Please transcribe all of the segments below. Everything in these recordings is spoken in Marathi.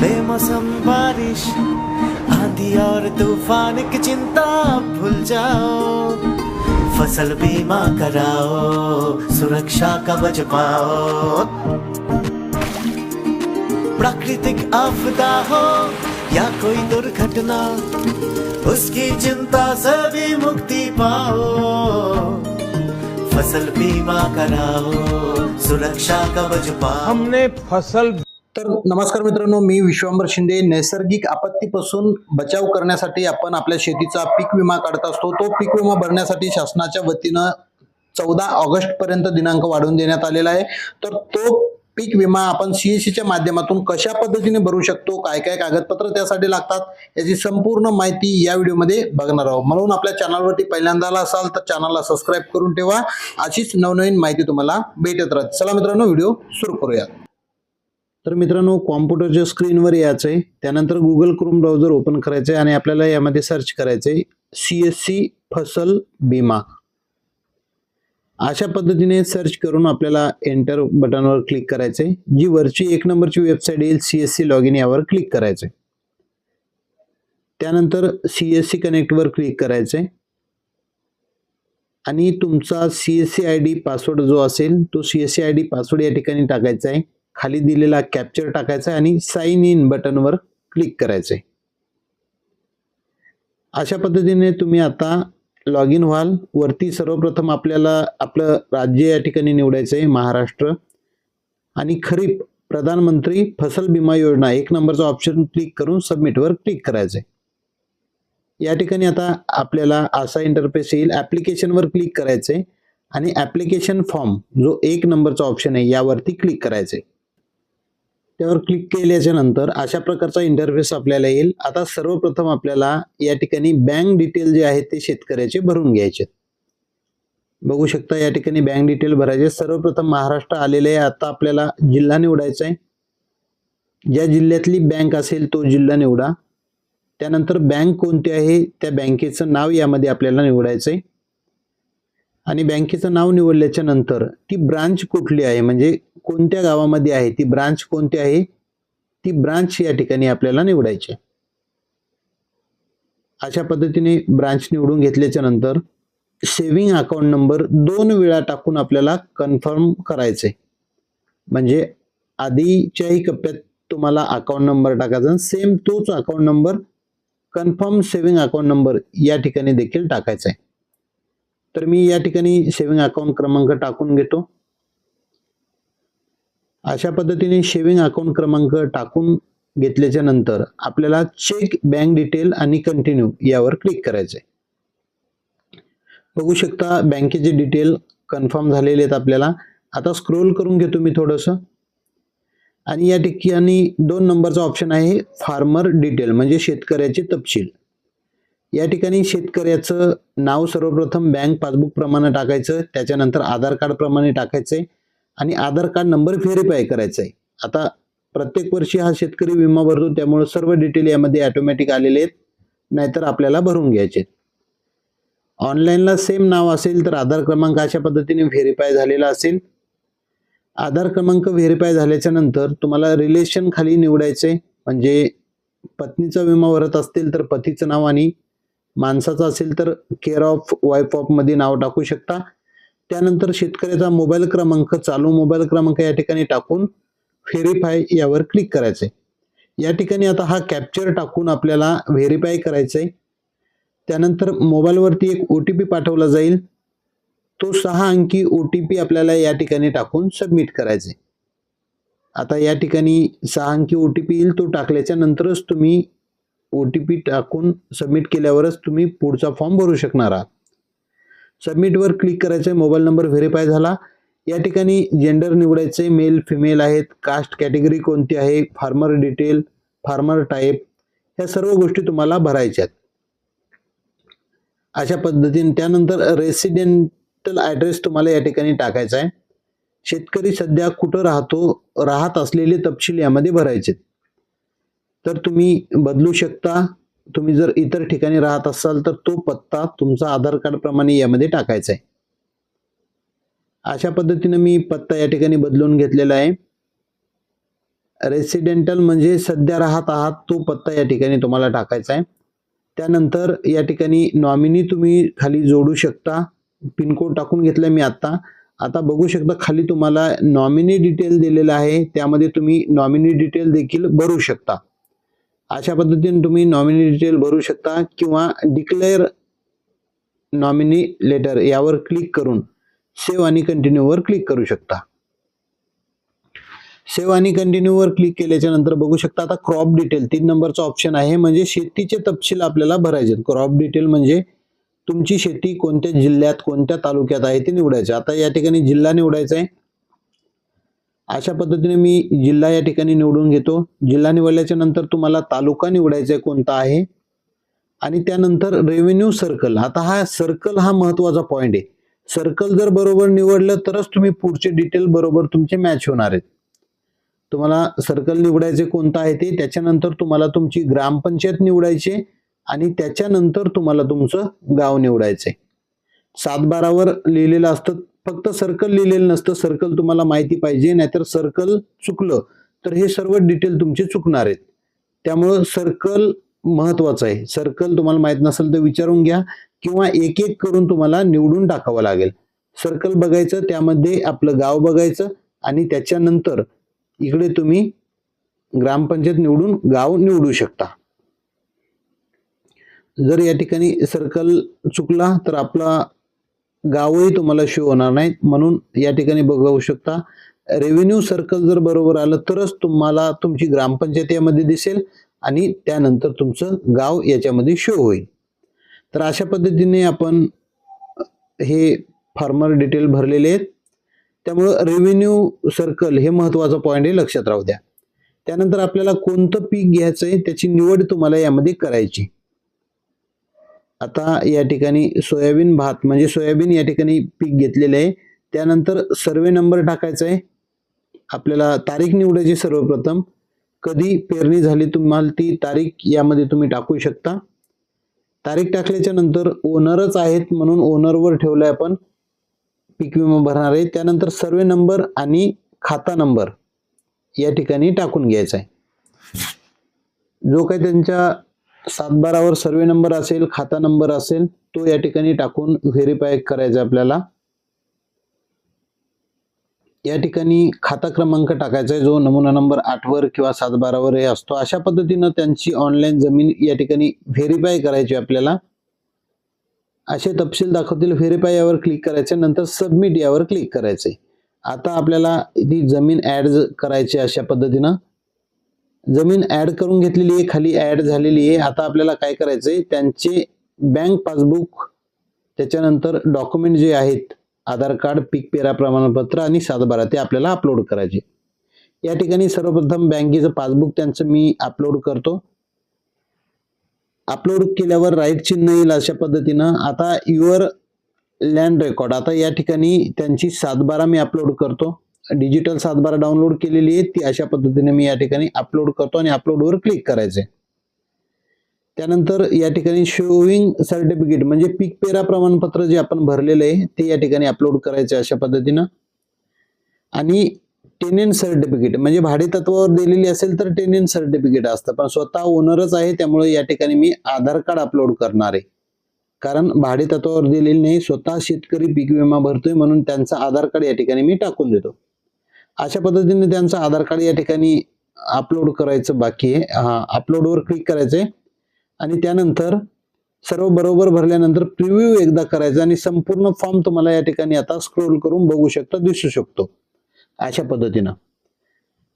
बेमौसम बारिश, आंधी और तूफान की चिंता भूल जाओ, फसल बीमा कराओ, सुरक्षा कवच पाओ। प्राकृतिक आपदा हो या कोई दुर्घटना, उसकी चिंता से भी मुक्ति पाओ, फसल बीमा कराओ, सुरक्षा कवच पाओ। हमने फसल तर नमस्कार मित्रांनो, मी विश्वांबर शिंदे। नैसर्गिक आपत्तीपासून बचाव करण्यासाठी आपण आपल्या शेतीचा पीक विमा काढत असतो। तो पीक विमा भरण्यासाठी शासनाच्या वतीनं 14 ऑगस्ट पर्यंत दिनांक वाढवून देण्यात आलेला आहे। तर तो पीक विमा आपण सीएससीच्या माध्यमातून कशा पद्धतीने भरू शकतो, काय काय कागदपत्र त्यासाठी लागतात, याची संपूर्ण माहिती या व्हिडिओमध्ये बघणार आहोत। म्हणून आपल्या चॅनलवरती पहिल्यांदा आला असाल तर चॅनलला सबस्क्राईब करून ठेवा, अशीच नवनवीन माहिती तुम्हाला भेटत राहते। चला मित्रांनो, व्हिडिओ सुरू करूया। तर मित्रांनो, कॉम्प्युटरच्या स्क्रीनवर यायचं आहे, त्यानंतर गुगल क्रोम ब्राउझर ओपन करायचं आहे आणि आपल्याला यामध्ये सर्च करायचं आहे सीएससी फसल बीमा। अशा पद्धतीने सर्च करून आपल्याला एंटर बटनवर क्लिक करायचं आहे। जी वरची 1 नंबरची वेबसाईट येईल सीएससी लॉगिन, यावर क्लिक करायचं आहे। त्यानंतर सीएससी कनेक्टवर क्लिक करायचं आहे आणि तुमचा सीएससी आयडी पासवर्ड जो असेल तो सीएससी आयडी पासवर्ड या ठिकाणी टाकायचा आहे। खाली दिलेला कॅप्चर टाकायचा आहे आणि साइन इन बटनवर क्लिक करायचं आहे। अशा पद्धतीने तुम्ही आता लॉग इन व्हाल। वरती सर्वप्रथम आपल्याला आपलं राज्य या ठिकाणी निवडायचं आहे, महाराष्ट्र, आणि खरीप प्रधानमंत्री फसल बीमा योजना 1 नंबरचा ऑप्शन क्लिक करून सबमिटवर क्लिक करायचं आहे। या ठिकाणी आता आपल्याला असा इंटरफेस येईल। ॲप्लिकेशनवर क्लिक करायचं आहे आणि ॲप्लिकेशन फॉर्म जो 1 नंबरचा ऑप्शन आहे यावरती क्लिक करायचं आहे। त्यावर क्लिक केल्याच्या नंतर अशा प्रकारचा इंटरफेस आपल्याला येईल। आता सर्वप्रथम आपल्याला या ठिकाणी बँक डिटेल जे आहेत ते शेतकऱ्याचे भरून घ्यायचे। बघू शकता या ठिकाणी बँक डिटेल भरायचे। सर्वप्रथम महाराष्ट्र आलेले आहे। आता आपल्याला जिल्हा निवडायचा आहे, ज्या जिल्ह्यातली बँक असेल तो जिल्हा निवडा। त्यानंतर बँक कोणती आहे त्या बँकेचं नाव यामध्ये आपल्याला निवडायचं आहे आणि बँकेचं नाव निवडल्याच्या नंतर ती ब्रांच कुठली आहे, म्हणजे कोणत्या गावामध्ये आहे ती ब्रांच, कोणती आहे ती ब्रांच या ठिकाणी आपल्याला निवडायची। अशा पद्धतीने ब्रांच निवडून घेतल्याच्या नंतर सेव्हिंग अकाउंट नंबर 2 वेळा टाकून आपल्याला कन्फर्म करायचे। म्हणजे आधीच्याही कप्प्यात तुम्हाला अकाउंट नंबर टाकायचा, सेम तोच account number confirm saving account number या ठिकाणी देखील टाकायचा आहे। तर मी या ठिकाणी सेव्हिंग अकाउंट क्रमांक टाकून घेतो। अशा पद्धतीने सेव्हिंग अकाउंट क्रमांक टाकून घेतल्याच्या नंतर आपल्याला चेक बँक डिटेल आणि कंटिन्यू यावर क्लिक करायचे। बघू शकता बँकेचे डिटेल कन्फर्म झालेले आहेत आपल्याला। आता स्क्रोल करून घेतो मी थोडंसं आणि या ठिकाणी 2 नंबरचा ऑप्शन आहे फार्मर डिटेल, म्हणजे शेतकऱ्याचे तपशील। या ठिकाणी शेतकऱ्याचं नाव सर्वप्रथम बँक पासबुक प्रमाणे टाकायचं, त्याच्यानंतर आधार कार्ड प्रमाणे टाकायचंय आणि आधार कार्ड नंबर व्हेरीफाय करायचा आहे। आता प्रत्येक वर्षी हा शेतकरी विमा भरतो, त्यामुळे सर्व डिटेल यामध्ये ऑटोमॅटिक आलेले आहेत, नाहीतर आपल्याला भरून घ्यायचे। ऑनलाईनला सेम नाव असेल तर आधार क्रमांक अशा पद्धतीने व्हेरीफाय झालेला असेल। आधार क्रमांक व्हेरीफाय झाल्याच्या नंतर तुम्हाला रिलेशन खाली निवडायचे, म्हणजे पत्नीचा विमा भरत असतील तर पतीचं नाव आणि माणसाचा असेल तर केअर ऑफ वाईफ ऑफ मध्ये नाव टाकू शकता। त्यानंतर शेतकऱ्याचा मोबाईल क्रमांक, चालू मोबाईल क्रमांक या ठिकाणी टाकून व्हेरीफाय यावर क्लिक करायचंय। या ठिकाणी आता हा कॅप्चर टाकून आपल्याला व्हेरीफाय करायचंय। त्यानंतर मोबाईलवरती एक OTP पाठवला जाईल, तो 6 अंकी OTP आपल्याला या ठिकाणी टाकून सबमिट करायचे। आता या ठिकाणी 6 अंकी OTP येईल, तो टाकल्याच्या नंतरच तुम्ही OTP टाकून सबमिट केल्यावरच तुम्ही पुढचा फॉर्म भरू शकणार आहात। सबमिटवर क्लिक करायचं, मोबाईल नंबर व्हेरीफाय झाला। या ठिकाणी जेंडर निवडायचे, मेल फिमेल आहेत, कास्ट कॅटेगरी कोणती आहे, फार्मर डिटेल, फार्मर टाईप, ह्या सर्व गोष्टी तुम्हाला भरायच्या आहेत अशा पद्धतीने। त्यानंतर रेसिडेंटल ॲड्रेस तुम्हाला या ठिकाणी टाकायचा आहे। शेतकरी सध्या कुठं राहत असलेले तपशील यामध्ये भरायचे। तर तुम्ही बदलू शकता, तुम्ही जर इतर ठिकाणी राहत असाल तर तो पत्ता तुमचा आधार कार्ड प्रमाणे यामध्ये टाकायचा आहे। अशा पद्धतीने मी पत्ता या ठिकाणी बदलून घेतलेला आहे। रेसिडेंटल म्हणजे सध्या राहत आहात तो पत्ता या ठिकाणी तुम्हाला टाकायचा आहे. त्यानंतर या ठिकाणी नॉमिनी तुम्ही खाली जोडू शकता. पिनकोड टाकून घेतला मी आता बघू शकता खाली तुम्हाला नॉमिनी डिटेल दिलेलं आहे. त्यामध्ये तुम्ही नॉमिनी डिटेल देखील भरू शकता. अशा पद्धतीने तुम्ही नॉमिनी डिटेल भरू शकता किंवा डिक्लेअर नॉमिनी लेटर यावर क्लिक करून सेव्ह आणि कंटिन्यू वर क्लिक करू शकता. सेव्ह आणि कंटिन्यू वर क्लिक केल्याच्या नंतर बघू शकता आता क्रॉप डिटेल 3 नंबरचा ऑप्शन आहे. म्हणजे शेतीचे तपशील आपल्याला भरायचे. क्रॉप डिटेल म्हणजे तुमची शेती कोणत्या जिल्ह्यात कोणत्या तालुक्यात आहे ते निवडायचे. आता या ठिकाणी जिल्हा निवडायचा आहे. अशा पद्धतीने मी जिल्हा या ठिकाणी निवडून घेतो. जिल्हा निवडल्याच्या नंतर तुम्हाला तालुका निवडायचा आहे कोणता आहे आणि त्यानंतर रेव्हेन्यू सर्कल. आता हा सर्कल हा महत्वाचा पॉइंट आहे. सर्कल जर बरोबर निवडलं तरच तुम्ही पुढचे डिटेल बरोबर तुमचे मॅच होणार आहेत. तुम्हाला सर्कल निवडायचे कोणतं आहे ते, त्याच्यानंतर तुम्हाला तुमची ग्रामपंचायत निवडायची आणि त्याच्यानंतर तुम्हाला तुमचं गाव निवडायचंय. 7/12 लिहिलेलं असतं, फक्त सर्कल लिहिलेलं नसतं. सर्कल तुम्हाला माहिती पाहिजे, नाहीतर सर्कल चुकलं तर हे सर्व डिटेल तुमचे चुकणार आहेत. त्यामुळं सर्कल महत्वाचं आहे. सर्कल तुम्हाला माहित नसेल तर विचारून घ्या किंवा एक एक करून तुम्हाला निवडून टाकावं लागेल. सर्कल बघायचं, त्यामध्ये आपलं गाव बघायचं आणि त्याच्यानंतर इकडे तुम्ही ग्रामपंचायत निवडून गाव निवडू शकता. जर या ठिकाणी सर्कल चुकला तर आपला गावही तुम्हाला शो होणार नाही. म्हणून या ठिकाणी बघू शकता रेव्हेन्यू सर्कल जर बरोबर आलं तरच तुम्हाला तुमची ग्रामपंचायत यामध्ये दिसेल आणि त्यानंतर तुमचं गाव याच्यामध्ये शो होईल. तर अशा पद्धतीने आपण हे फार्मर डिटेल भरलेले आहेत. त्यामुळं रेव्हेन्यू सर्कल हे महत्वाचा पॉइंट आहे, लक्षात राहू द्या. त्यानंतर आपल्याला कोणतं पीक घ्यायचं आहे त्याची निवड तुम्हाला यामध्ये करायची. आता या ठिकाणी सोयाबीन भात म्हणजे सोयाबीन या ठिकाणी पीक घेतलेलं आहे. त्यानंतर सर्वे नंबर टाकायचा आहे. आपल्याला तारीख निवडायची. सर्वप्रथम कधी पेरणी झाली तुम्हाला ती तारीख यामध्ये तुम्ही टाकू शकता. तारीख टाकल्याच्या नंतर ओनरच आहेत म्हणून ओनरवर ठेवलंय आपण पीक विमा भरणार आहे. त्यानंतर सर्वे नंबर आणि खाता नंबर या ठिकाणी टाकून घ्यायचा आहे. जो काही त्यांच्या 7/12 सर्वे नंबर असेल, खाता नंबर असेल तो या ठिकाणी टाकून व्हेरीफाय करायचा आपल्याला. या ठिकाणी खाता क्रमांक टाकायचा आहे जो नमुना नंबर 8 वर किंवा 7/12 हे असतो. अशा पद्धतीनं त्यांची ऑनलाईन जमीन या ठिकाणी व्हेरीफाय करायची आपल्याला. असे तपशील दाखवतील. व्हेरीफाय यावर क्लिक करायचे, नंतर सबमिट यावर क्लिक करायचे. आता आपल्याला ती जमीन ऍड करायची. अशा पद्धतीनं जमीन ऍड करून घेतलेली आहे, खाली ऍड झालेली आहे. आता आपल्याला काय करायचंय, त्यांचे बँक पासबुक, त्याच्यानंतर डॉक्युमेंट जे आहेत आधार कार्ड, पीक पेरा प्रमाणपत्र आणि 7/12 ते आपल्याला अपलोड करायचे. या ठिकाणी सर्वप्रथम बँकेचं पासबुक त्यांचं मी अपलोड करतो. अपलोड केल्यावर राईट चिन्ह येईल अशा पद्धतीनं. आता युअर लँड रेकॉर्ड, आता या ठिकाणी त्यांची 7/12 मी अपलोड करतो. डिजिटल 7/12 डाउनलोड केलेली आहे ती अशा पद्धतीने मी या ठिकाणी अपलोड करतो आणि अपलोडवर क्लिक करायचे. त्यानंतर या ठिकाणी शोविंग सर्टिफिकेट म्हणजे पीक पेरा प्रमाणपत्र जे आपण भरलेलं आहे ते या ठिकाणी अपलोड करायचे अशा पद्धतीनं. आणि टेनेंट सर्टिफिकेट म्हणजे भाडे तत्वावर दिलेली असेल तर टेनेंट सर्टिफिकेट असतं, पण स्वतः ओनरच आहे त्यामुळे या ठिकाणी मी आधार कार्ड अपलोड करणार आहे. कारण भाडे तत्वावर दिलेली नाही, स्वतः शेतकरी पीक विमा भरतोय म्हणून त्यांचा आधार कार्ड या ठिकाणी मी टाकून देतो. अशा पद्धतीने त्यांचं आधार कार्ड या ठिकाणी अपलोड करायचं बाकी आहे. अपलोडवर क्लिक करायचंय आणि त्यानंतर सर्व बरोबर भरल्यानंतर प्रिव्ह्यू एकदा करायचा आणि संपूर्ण फॉर्म तुम्हाला या ठिकाणी आता स्क्रोल करून बघू शकता, दिसू शकतो. अशा पद्धतीनं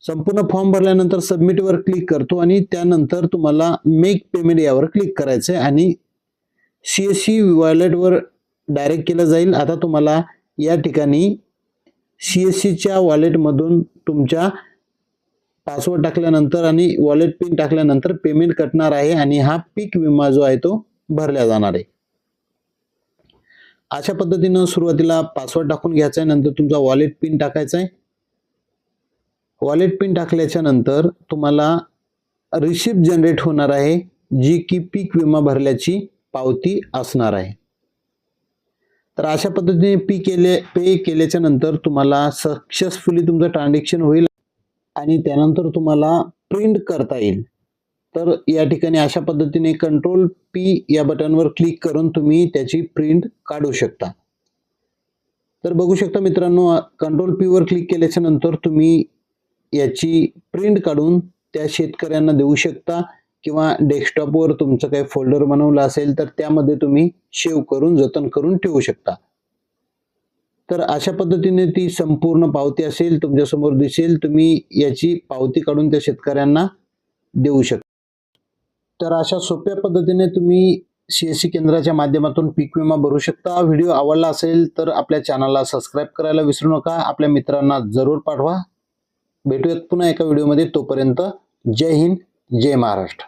संपूर्ण फॉर्म भरल्यानंतर सबमिट वर क्लिक करतो आणि त्यानंतर तुम्हाला मेक पेमेंट यावर क्लिक करायचंय आणि CSC वॉलेटवर डायरेक्ट केलं जाईल. आता तुम्हाला या ठिकाणी CSCच्या वॉलेटमधून तुमच्या पासवर्ड टाकल्यानंतर आणि वॉलेट पिन टाकल्यानंतर पेमेंट कटणार आहे आणि हा पीक विमा जो आहे तो भरला जाणार आहे. अशा पद्धतीनं सुरुवातीला पासवर्ड टाकून घ्यायचा आहे, नंतर तुमचा वॉलेट पिन टाकायचा आहे. वॉलेट पिन टाकल्याच्या नंतर तुम्हाला रिसिप्ट जनरेट होणार आहे जी की पीक विमा भरल्याची पावती असणार आहे. तर अशा पद्धतीने पे केल्याच्या नंतर तुम्हाला सक्सेसफुली तुमचं ट्रान्झॅक्शन होईल. आणि त्यानंतर तुम्हाला प्रिंट करता येईल. तर या ठिकाणी अशा पद्धतीने कंट्रोल पी या बटनवर क्लिक करून तुम्ही त्याची प्रिंट काढू शकता. तर बघू शकता मित्रांनो, कंट्रोल पी वर क्लिक केल्याच्या नंतर तुम्ही याची प्रिंट काढून त्या शेतकऱ्यांना देऊ शकता किंवा डेस्कटॉपवर तुमचं काही फोल्डर बनवलं असेल तर त्यामध्ये तुम्ही सेव्ह करून जतन करून ठेवू शकता. तर अशा पद्धतीने ती संपूर्ण पावती असेल तुमच्यासमोर दिसेल. तुम्ही याची पावती काढून त्या शेतकऱ्यांना देऊ शकता. तर अशा सोप्या पद्धतीने तुम्ही CSC केंद्राच्या माध्यमातून पीक विमा भरू शकता. व्हिडिओ आवडला असेल तर आपल्या चॅनलला सबस्क्राईब करायला विसरू नका. आपल्या मित्रांना जरूर पाठवा. भेटूयात पुन्हा एका व्हिडिओमध्ये. तोपर्यंत जय हिंद, जय महाराष्ट्र.